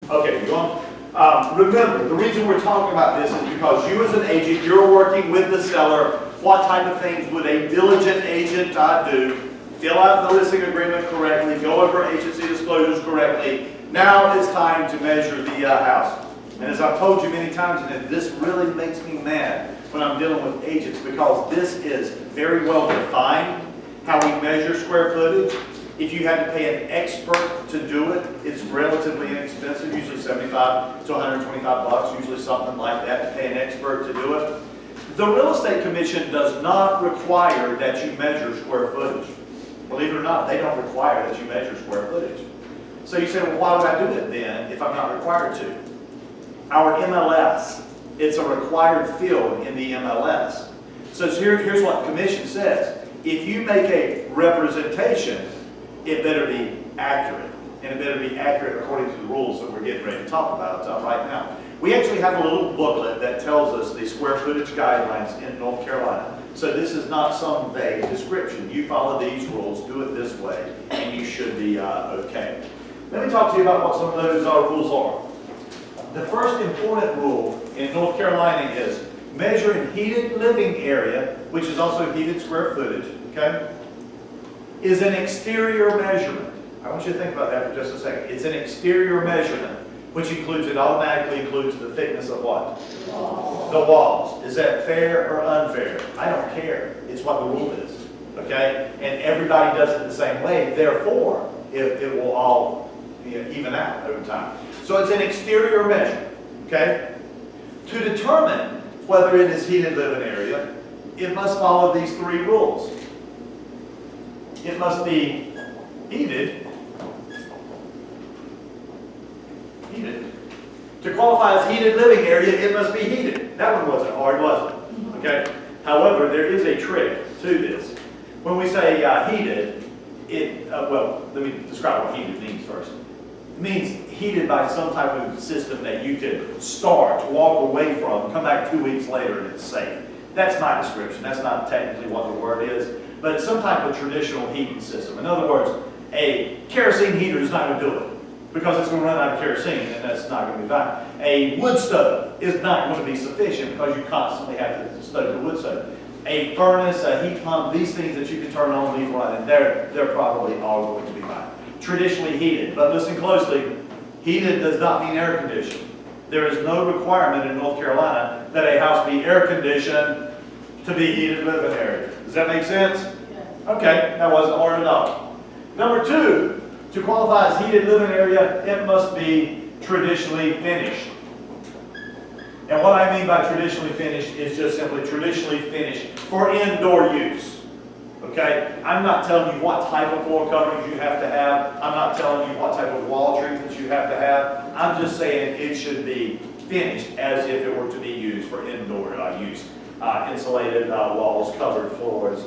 Okay, you on? Remember, the reason we're talking about this is because you as an agent, you're working with the seller. What type of things would a diligent agent do? Fill out the listing agreement correctly, go over agency disclosures correctly. Now it's time to measure the house. And as I've told you many times, and this really makes me mad when I'm dealing with agents, because this is very well defined, how we measure square footage. If you had to pay an expert to do it, it's relatively inexpensive, usually 75 to 125 bucks, usually something like that, to pay an expert to do it. The Real Estate Commission does not require that you measure square footage. Believe it or not, they don't require that you measure square footage. So you say, well, why would I do it then if I'm not required to? Our MLS, it's a required field in the MLS. So here's what the commission says. If you make a representation, it better be accurate. And it better be accurate according to the rules that we're getting ready to talk about right now. We actually have a little booklet that tells us the square footage guidelines in North Carolina. So this is not some vague description. You follow these rules, do it this way, and you should be okay. Let me talk to you about what some of those rules are. The first important rule in North Carolina is measuring heated living area, which is also heated square footage, okay, is an exterior measurement. I want you to think about that for just a second. It's an exterior measurement, which includes, it automatically includes the thickness of what? The walls. Is that fair or unfair? I don't care. It's what the rule is, okay? And everybody does it the same way. Therefore, it will all even out over time. So it's an exterior measure, okay? To determine whether it is heated living area, it must follow these three rules. It must be heated. To qualify as heated living area, it must be heated. That one wasn't hard, was it? Okay. However, there is a trick to this. When we say heated, well, let me describe what heated means first. It means heated by some type of system that you could start, walk away from, come back 2 weeks later, and it's safe. That's my description. That's not technically what the word is, but it's some type of traditional heating system. In other words, a kerosene heater is not going to do it, because it's going to run out of kerosene, and that's not going to be fine. A wood stove is not going to be sufficient because you constantly have to stoke the wood stove. A furnace, a heat pump, these things that you can turn on and leave running, they're probably all going to be fine. Traditionally heated, but listen closely, heated does not mean air conditioned. There is no requirement in North Carolina that a house be air conditioned to be heated living area. Does that make sense? Okay, that wasn't hard at all. Number two, to qualify as heated living area, it must be traditionally finished. And what I mean by traditionally finished is just simply traditionally finished for indoor use. Okay? I'm not telling you what type of floor coverings you have to have. I'm not telling you what type of wall treatments you have to have. I'm just saying it should be finished as if it were to be used for indoor use. Insulated walls, covered floors,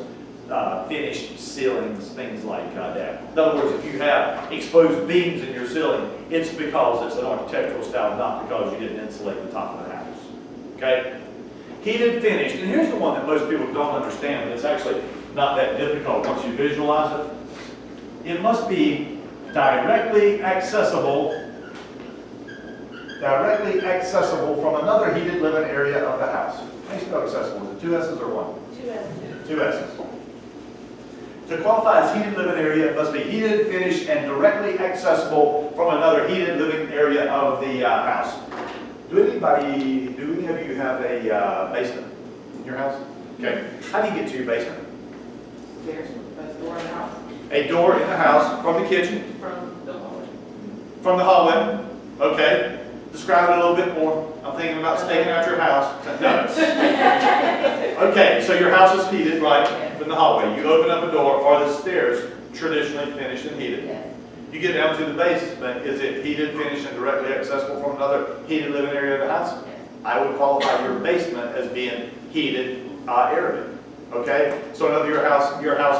finished ceilings, things like that. In other words, if you have exposed beams in your ceiling, it's because it's an architectural style, not because you didn't insulate the top of the house. Okay? Heated, finished. And here's the one that most people don't understand, but it's actually not that difficult once you visualize it. It must be directly accessible from another heated living area of the house. How do you spell accessible? Is it two S's or one? Two S's. Two S's. To qualify as heated living area, it must be heated, finished, and directly accessible from another heated living area of the house. Do any of you have a basement in your house? Okay. How do you get to your basement? There's a door in the house. A door in the house from the kitchen? From the hallway. From the hallway? Okay. Describe it a little bit more. I'm thinking about staking out your house. No. Okay, so your house is heated, right, from the hallway. You open up a door. Are the stairs traditionally finished and heated? Yes. You get down to the basement. Is it heated, finished, and directly accessible from another heated living area of the house? Yes. I would qualify your basement as being heated area. Okay? So another your house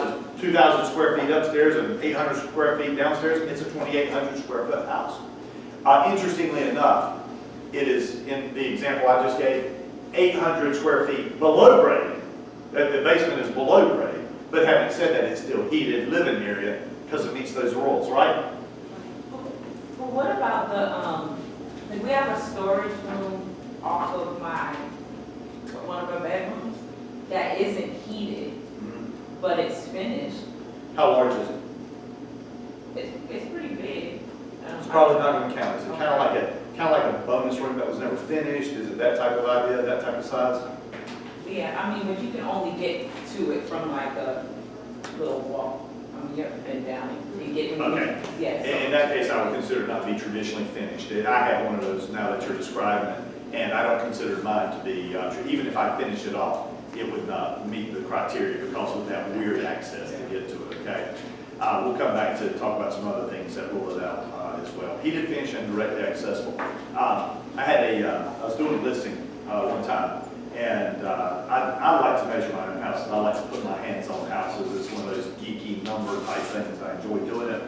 is 2,000 square feet upstairs and 800 square feet downstairs. It's a 2,800 square foot house. Interestingly enough, it is, in the example I just gave, 800 square feet below grade. The basement is below grade, but having said that, it's still heated living area because it meets those rules, right? Well, what about like? Is it kind of like a bonus room that was never finished? Is it that type of idea, that type of size? Yeah, I mean, but you can only get to it from like a little walk, you have to bend down and get. Okay. Yes. In that case, I would consider it not to be traditionally finished. I have one of those now that you're describing it, and I don't consider mine to be, even if I finish it off, it would not meet the criteria because of that weird access to get to it, okay? We'll come back to talk about some other things that rule it out as well. Heated, finished, and directly accessible. I was doing a listing one time, and I like to measure my own houses. I like to put my hands on houses. It's one of those geeky number type things. I enjoy doing it.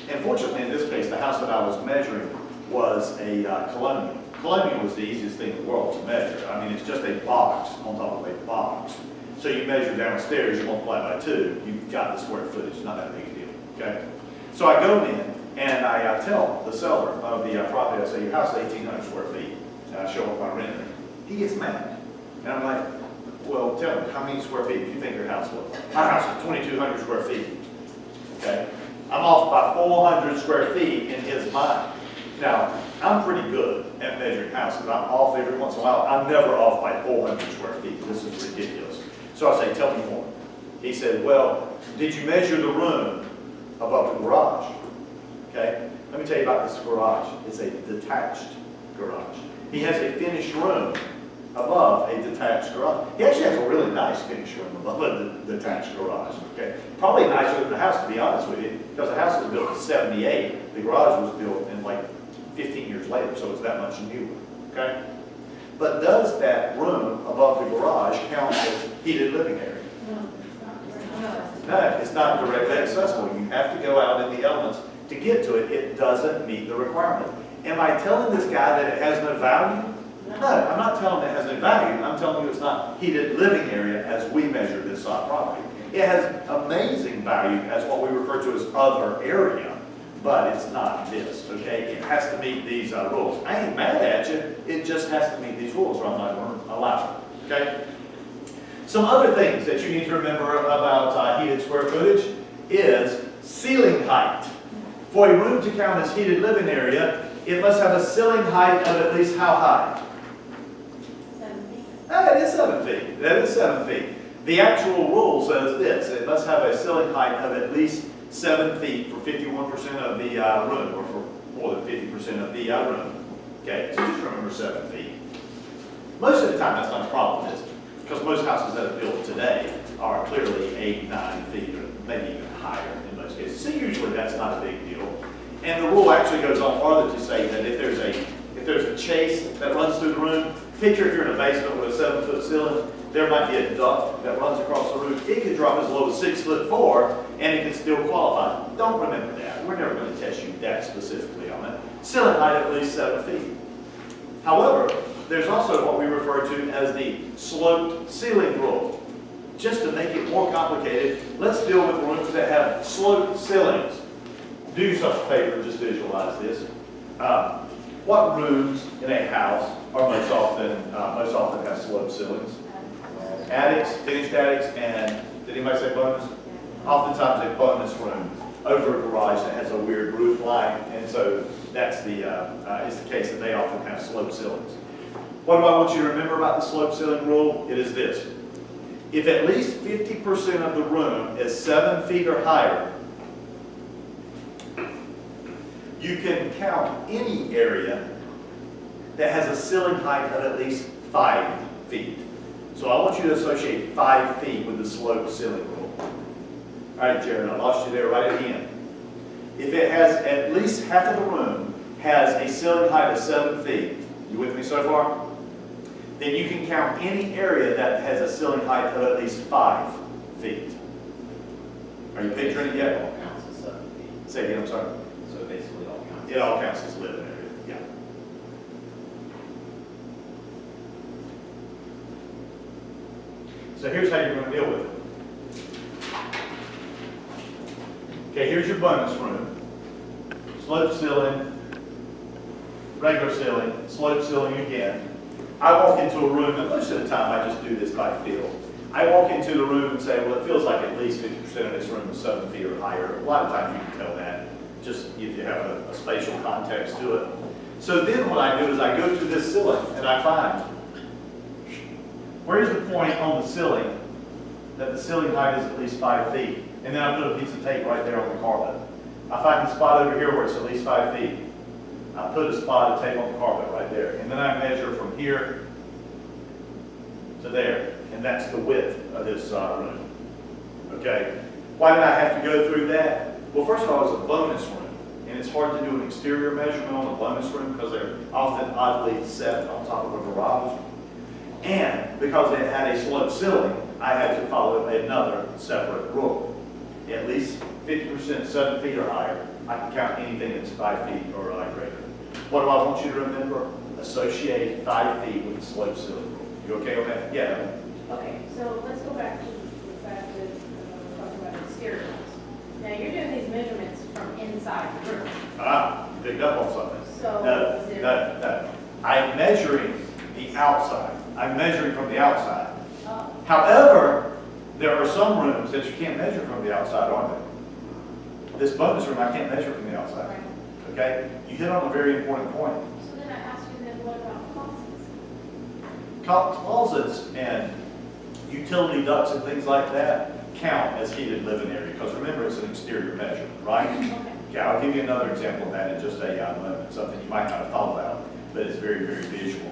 And fortunately, in this case, the house that I was measuring was a colonial. Colonial was the easiest thing in the world to measure. I mean, it's just a box on top of a box. So you measure downstairs, you multiply by 2, you've got the square footage, not that big a deal, okay? So I go in and I tell the seller of the property, I say, your house is 1,800 square feet. And I show him my render. He gets mad. And I'm like, well, tell me, how many square feet do you think your house was? My house is 2,200 square feet, okay? I'm off by 400 square feet in his mind. Now, I'm pretty good at measuring houses. I'm off every once in a while. I'm never off by 400 square feet. This is ridiculous. So I say, tell me more. He said, well, did you measure the room above the garage? Okay, let me tell you about this garage. It's a detached garage. He has a finished room above a detached garage. He actually has a really nice finished room above a detached garage. Okay, probably nicer than the house, to be honest with you, because the house was built in '78. The garage was built in like 15 years later, so it's that much newer. Okay, but does that room above the garage count as heated living area? No, it's not directly accessible. You have to go out in the elements to get to it. It doesn't meet the requirement. Am I telling this guy that it has no value? No, I'm not telling him it has no value. I'm telling you it's not heated living area as we measure this property. It has amazing value as what we refer to as other area, but it's not this, okay? It has to meet these rules. I ain't mad at you. It just has to meet these rules or I'm not going to allow it, okay? Some other things that you need to remember about heated square footage is ceiling height. For a room to count as heated living area, it must have a ceiling height of at least how high? 7 feet. That is 7 feet. That is 7 feet. The actual rule says this. It must have a ceiling height of at least 7 feet for 51% of the room, or for more than 50% of the room. Okay, so just remember 7 feet. Most of the time, that's not a problem, is it? Because most houses that are built today are clearly 8, 9 feet, or maybe even higher in most cases. So usually that's not a big deal. And the rule actually goes on farther to say that if there's a chase that runs through the room, picture if you're in a basement with a 7-foot ceiling, there might be a duct that runs across the roof. It could drop as low as 6'4", and it can still qualify. Don't remember that. We're never going to test you that specifically on it. Ceiling height at least 7 feet. However, there's also what we refer to as the sloped ceiling rule. Just to make it more complicated, let's deal with rooms that have sloped ceilings. Do yourself a favor and just visualize this. What rooms in a house are most often have sloped ceilings? Attics, finished attics, and did anybody say bonus? Oftentimes a bonus room over a garage that has a weird roof line, and so that's it's the case that they often have sloped ceilings. What do I want you to remember about the slope ceiling rule? It is this. If at least 50% of the room is 7 feet or higher, you can count any area that has a ceiling height of at least 5 feet. So I want you to associate 5 feet with the slope ceiling rule. All right, Jared, I lost you there right at the end. If it has at least half of the room has a ceiling height of 7 feet, you with me so far? Then you can count any area that has a ceiling height of at least 5 feet. Are you picturing it yet? All counts as 7 feet. Say again, I'm sorry. So basically all counts. It all counts as living area, yeah. So here's how you're going to deal with it. Okay, here's your bonus room. Slope ceiling, regular ceiling, slope ceiling again. I walk into a room, and most of the time I just do this by feel. I walk into the room and say, well, it feels like at least 50% of this room is 7 feet or higher. A lot of times you can tell that, just if you have a spatial context to it. So then what I do is I go to this ceiling and I find, where's the point on the ceiling that the ceiling height is at least 5 feet? And then I put a piece of tape right there on the carpet. I find the spot over here where it's at least 5 feet. I put a spot of tape on the carpet right there. And then I measure from here to there. And that's the width of this room. Okay? Why did I have to go through that? Well, first of all, it's a bonus room. And it's hard to do an exterior measurement on a bonus room because they're often oddly set on top of a garage. And because it had a sloped ceiling, I had to follow another separate rule. At least 50% 7 feet or higher. I can count anything that's 5 feet or greater. What do I want you to remember? Associate 5 feet with the sloped ceiling rule. You okay with that? Yeah. Okay, so let's go back to the fact that we're talking about exterior walls. Now, you're doing these measurements from inside the room. You picked up on something. So, No, is there? no. I'm measuring the outside. I'm measuring from the outside. Oh, However, there are some rooms that you can't measure from the outside, aren't there? This bonus room, I can't measure from the outside. right. Okay? You hit on a very important point. So then I ask you then, what about closets? Closets and utility ducts and things like that count as heated living area, because remember, it's an exterior measurement, right? Okay. Okay, I'll give you another example of that in just a moment, something you might not have thought about, but it's very, very visual.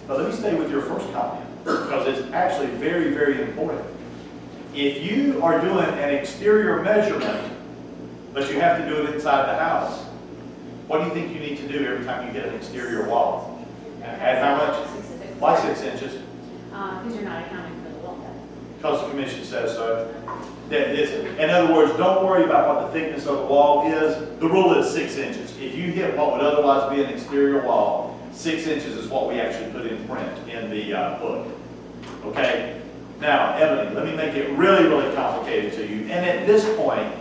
But let me stay with your first comment, because it's actually very, very important. If you are doing an exterior measurement, but you have to do it inside the house, what do you think you need to do every time you hit an exterior wall? Add how much? Why 6 inches? Because you're not accounting for the wall depth. Because the commission says so. In other words, don't worry about what the thickness of the wall is. The rule is 6 inches. If you hit what would otherwise be an exterior wall, 6 inches is what we actually put in print in the book. Okay? Now, Ebony, let me make it really, really complicated to you. And at this point,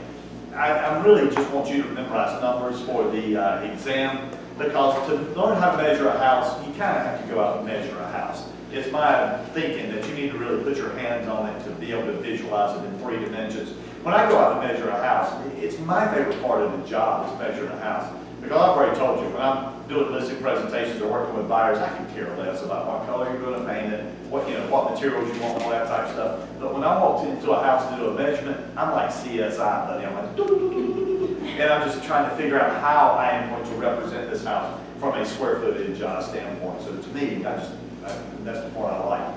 I really just want you to memorize numbers for the exam, because to learn how to measure a house, you kind of have to go out and measure a house. It's my thinking that you need to really put your hands on it to be able to visualize it in 3 dimensions. When I go out and measure a house, it's my favorite part of the job is measuring a house. Because I've already told you, when I'm doing listing presentations or working with buyers, I can care less about what color you're going to paint it, what materials you want, all that type of stuff. But when I walk into a house to do a measurement, I'm like CSI, buddy. I'm like, doo-doo-doo-doo-doo. And I'm just trying to figure out how I am going to represent this house from a square footage standpoint. So to me, that's the part I like.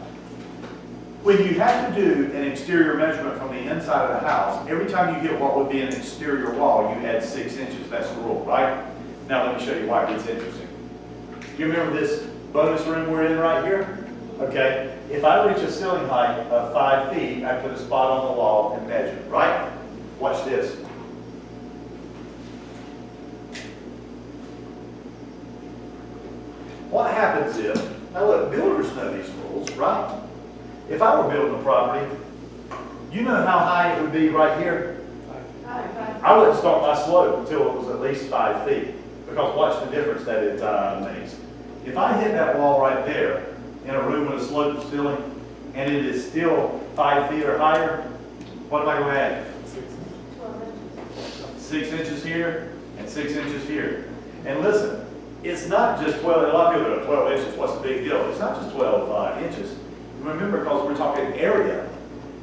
When you have to do an exterior measurement from the inside of the house, every time you hit what would be an exterior wall, you add 6 inches. That's the rule, right? Now let me show you why it gets interesting. You remember this bonus room we're in right here? Okay. If I reach a ceiling height of 5 feet, I put a spot on the wall and measure, right? Watch this. What happens if, now look, builders know these rules, right? If I were building a property, you know how high it would be right here? I wouldn't start my slope until it was at least 5 feet, because watch the difference that it makes. If I hit that wall right there in a room with a sloped ceiling, and it is still 5 feet or higher, what am I going to add? 12 inches. 6 inches here and 6 inches here. And listen, it's not just 12, a lot of people go, 12 inches, what's the big deal? It's not just 12 inches. Remember, because we're talking area,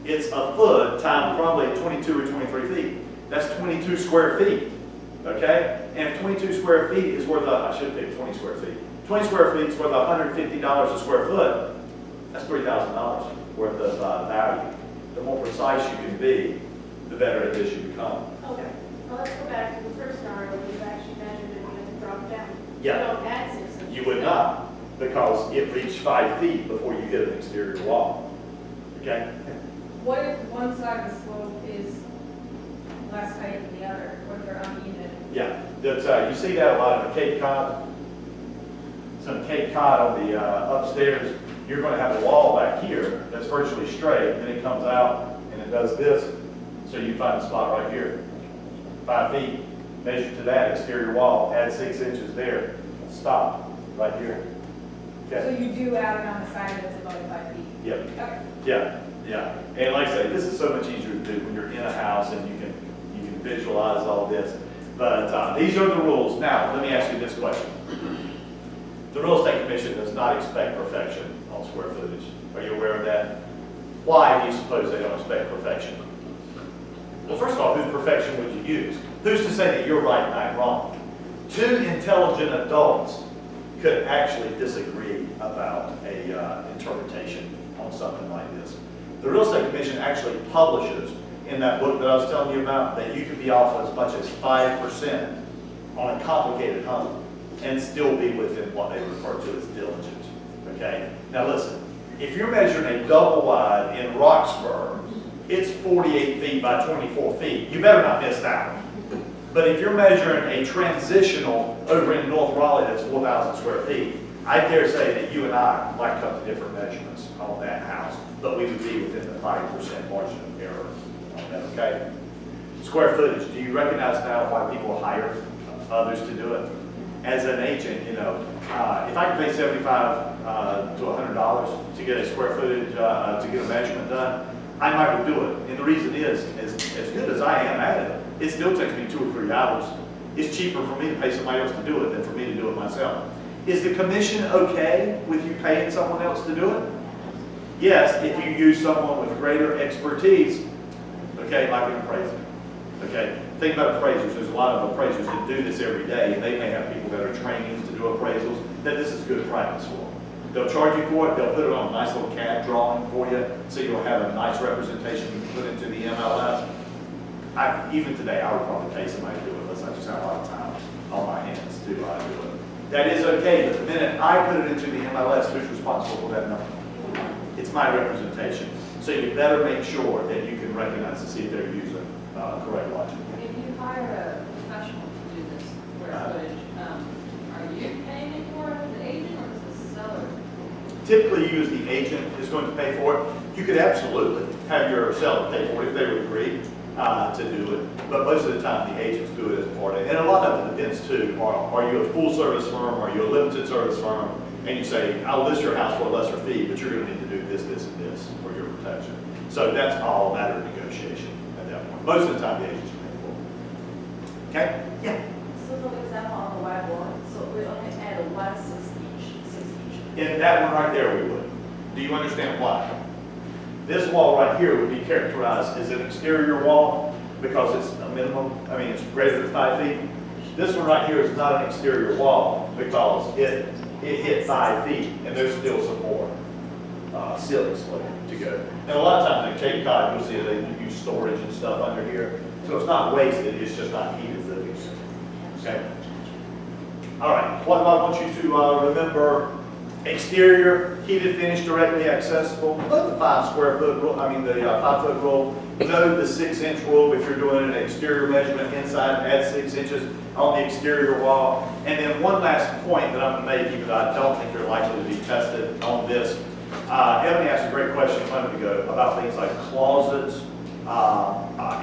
it's a foot times probably 22 or 23 feet. That's 22 square feet, okay? And if 22 square feet is worth, I should pick 20 square feet. 20 square feet is worth $150 a square foot. That's $3,000 worth of value. The more precise you can be, the better at this you become. Okay, well, let's go back to the first scenario where you've actually measured it and you have to drop it down. Yeah. You don't add 6 inches. You would not, because it reached 5 feet before you hit an exterior wall. Okay? What if one side of the slope is less height than the other, or if they're uneven? Yeah, you see that a lot in the Cape Cod. Some Cape Cod on the upstairs, you're going to have a wall back here that's virtually straight, and then it comes out and it does this. So you find a spot right here, 5 feet, measure to that exterior wall, add 6 inches there, stop right here. So Okay. you do add it on the side that's above 5 feet? Yep. Okay. Yeah, yeah. And like I say, this is so much easier to do when you're in a house and you can visualize all this. But these are the rules. Now, let me ask you this question. The Real Estate Commission does not expect perfection on square footage. Are you aware of that? Why do you suppose they don't expect perfection? Well, first of all, whose perfection would you use? Who's to say that you're right and I'm wrong? Two intelligent adults could actually disagree about a interpretation on something like this. The Real Estate Commission actually publishes in that book that I was telling you about that you could be off as much as 5% on a complicated home and still be within what they refer to as diligent. Okay? Now listen, if you're measuring a double wide in Roxburgh, it's 48 feet by 24 feet. You better not miss that one. But if you're measuring a transitional over in North Raleigh that's 4,000 square feet, I dare say that you and I might come to different measurements on that house, but we would be within the 5% margin of error on that, okay? Square footage, do you recognize now why people hire others to do it? As an agent, you know, if I can pay $75 to $100 to get a square footage, to get a measurement done, I might do it. And the reason is, as good as I am at it, it still takes me 2 or 3 hours. It's cheaper for me to pay somebody else to do it than for me to do it myself. Is the commission okay with you paying someone else to do it? Yes, if you use someone with greater expertise, okay, like an appraiser. Okay, think about appraisers. There's a lot of appraisers that do this every day, and they may have people that are training to do appraisals that this is good practice for. They'll charge you for it. They'll put it on a nice little CAD drawing for you, so you'll have a nice representation you can put into the MLS. Even today, I would probably pay somebody to do it unless I just have a lot of time on my hands to do it. That is okay, but the minute I put it into the MLS, who's responsible for that number? It's my representation. So you better make sure that you can recognize to see if they're using correct logic. If you hire a professional to do this square footage, are you paying it for as the agent or is the seller? Typically, you as the agent is going to pay for it. You could absolutely have your seller pay for it if they would agree to do it. But most of the time, the agents do it as part of it. And a lot of it depends too. Are you a full service firm? Are you a limited service firm? And you say, I'll list your house for a lesser fee, but you're going to need to do this, this, and this for your protection. So that's all a matter of negotiation at that point. Most of the time, the agents pay for it. Okay? Yeah. So for example, on the whiteboard, so we only add 1 6 inch. In that one right there, we would. Do you understand why? This wall right here would be characterized as an exterior wall because it's a minimum, it's greater than 5 feet. This one right here is not an exterior wall because it hit 5 feet and there's still some more ceiling slope to go. And a lot of times in Cape Cod, you'll see they use storage and stuff under here. So it's not wasted, it's just not heated living. Okay? All right, what do I want you to remember? Exterior, heated finish, directly accessible. Put the 5 square foot rule, the 5 foot rule. Note the 6 inch rule if you're doing an exterior measurement inside, add 6 inches on the exterior wall. And then one last point that I'm going to make, even though I don't think you're likely to be tested on this. Ebony asked a great question a moment ago about things like closets,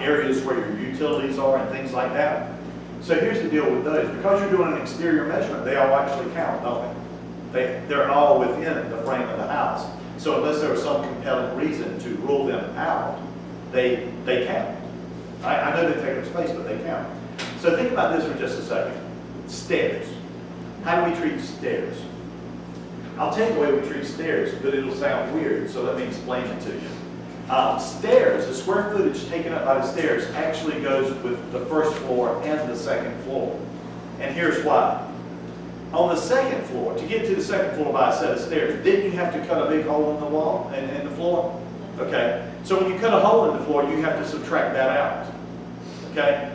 areas where your utilities are and things like that. So here's the deal with those. Because you're doing an exterior measurement, they all actually count, don't they? They're all within the frame of the house. So unless there was some compelling reason to rule them out, they count. I know they take up space, but they count. So think about this for just a second. Stairs. How do we treat stairs? I'll tell you the way we treat stairs, but it'll sound weird, so let me explain it to you. Stairs, the square footage taken up by the stairs actually goes with the first floor and the second floor. And here's why. On the second floor, to get to the second floor by a set of stairs, didn't you have to cut a big hole in the wall and in the floor? Okay, so when you cut a hole in the floor, you have to subtract that out. Okay,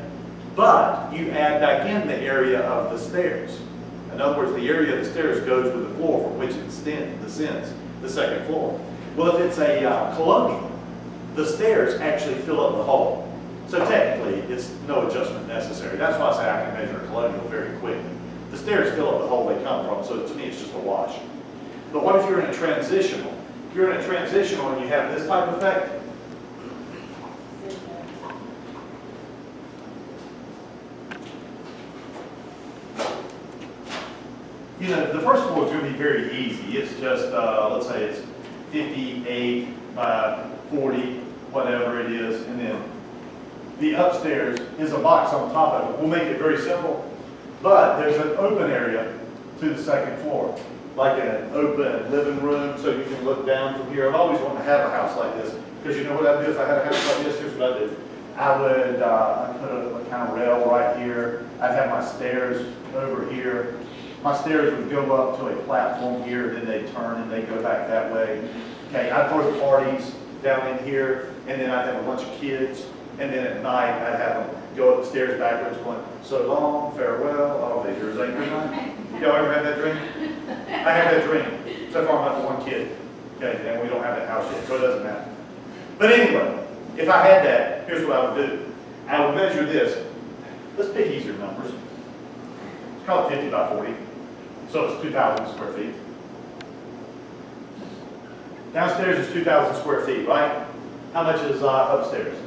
but you add back in the area of the stairs. In other words, the area of the stairs goes with the floor from which it descends, the second floor. Well, if it's a colonial, the stairs actually fill up the hole. So technically, it's no adjustment necessary. That's why I say I can measure a colonial very quickly. The stairs fill up the hole they come from, so to me it's just a wash. But what if you're in a transitional? If you're in a transitional and you have this type of effect, the first floor is going to be very easy. It's just, let's say it's 58 by 40, whatever it is, and then the upstairs is a box on top of it. We'll make it very simple, but there's an open area to the second floor, like an open living room, so you can look down from here. I've always wanted to have a house like this, because you know what I'd do if I had a house like this? Here's what I'd do. I would I'd put a kind of rail right here. I'd have my stairs over here. My stairs would go up to a platform here, then they turn and they go back that way. Okay, I'd throw parties down in here, and then I'd have a bunch of kids, and then at night I'd have them go up the stairs backwards going, so long, farewell, all day, yours ain't good night. Y'all ever had that dream? I had that dream. So far I'm not the one kid, okay, and we don't have that house yet, so it doesn't matter. But anyway, if I had that, here's what I would do. I would measure this. Let's pick easier numbers. Let's call it 50 by 40. So it's 2,000 square feet. Downstairs is 2,000 square feet, right? How much is upstairs?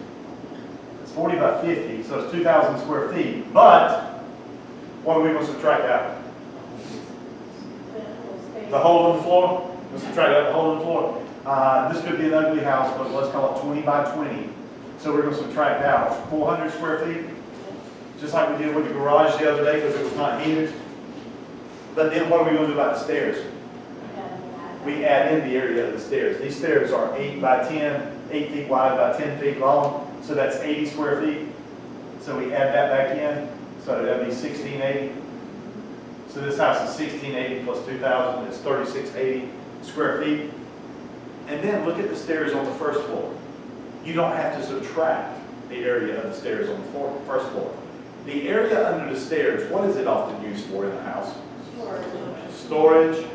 It's 40 by 50, so it's 2,000 square feet. But what are we going to subtract out? The hole in the floor? We'll subtract out the hole in the floor. This could be an ugly house, but let's call it 20 by 20. So we're going to subtract out 400 square feet, just like we did with the garage the other day because it was not heated. But then what are we going to do about the stairs? We add in the area of the stairs. These stairs are 8 by 10, 8 feet wide by 10 feet long, so that's 80 square feet. So we add that back in, so that'd be 1680. So this house is 1680 plus 2,000, it's 3680 square feet. And then look at the stairs on the first floor. You don't have to subtract the area of the stairs on the first floor. The area under the stairs, what is it often used for in the house? Storage,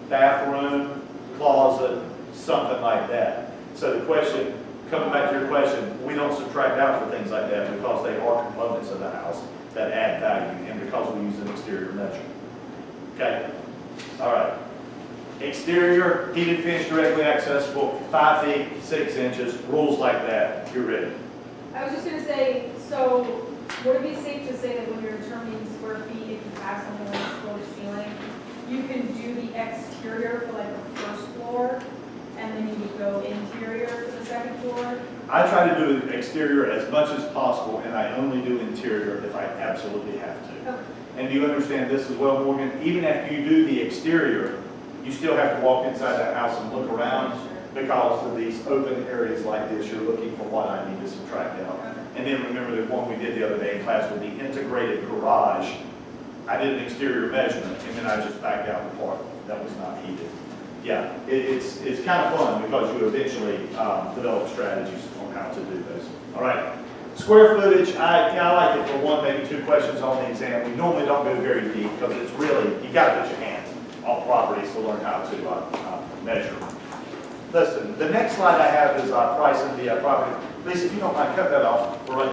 bathroom, closet, something like that. So the question, coming back to your question, we don't subtract out for things like that because they are components of the house that add value and because we use an exterior measure. Okay? All right. Exterior, heated, finished, directly accessible, 5 feet, 6 inches, rules like that. You're ready. I was just gonna say, so would it be safe to say that when you're determining square feet, if you have something like floor to ceiling, you can do the exterior for like the first floor, and then you would go interior for the second floor? I try to do exterior as much as possible, and I only do interior if I absolutely have to. Okay. And do you understand this as well, Morgan? Even after you do the exterior, you still have to walk inside that house and look around because of these open areas like this. You're looking for what I need to subtract out. And then remember the one we did the other day in class with the integrated garage. I did an exterior measurement, and then I just backed out the part that was not heated. Yeah, it's kind of fun because you eventually develop strategies on how to do this. All right, square footage, I like it for 1, maybe 2 questions on the exam. We normally don't go very deep because it's really, you got to put your hands on properties to learn how to measure. Listen, the next slide I have is pricing the property. Please, if you don't mind, cut that off for right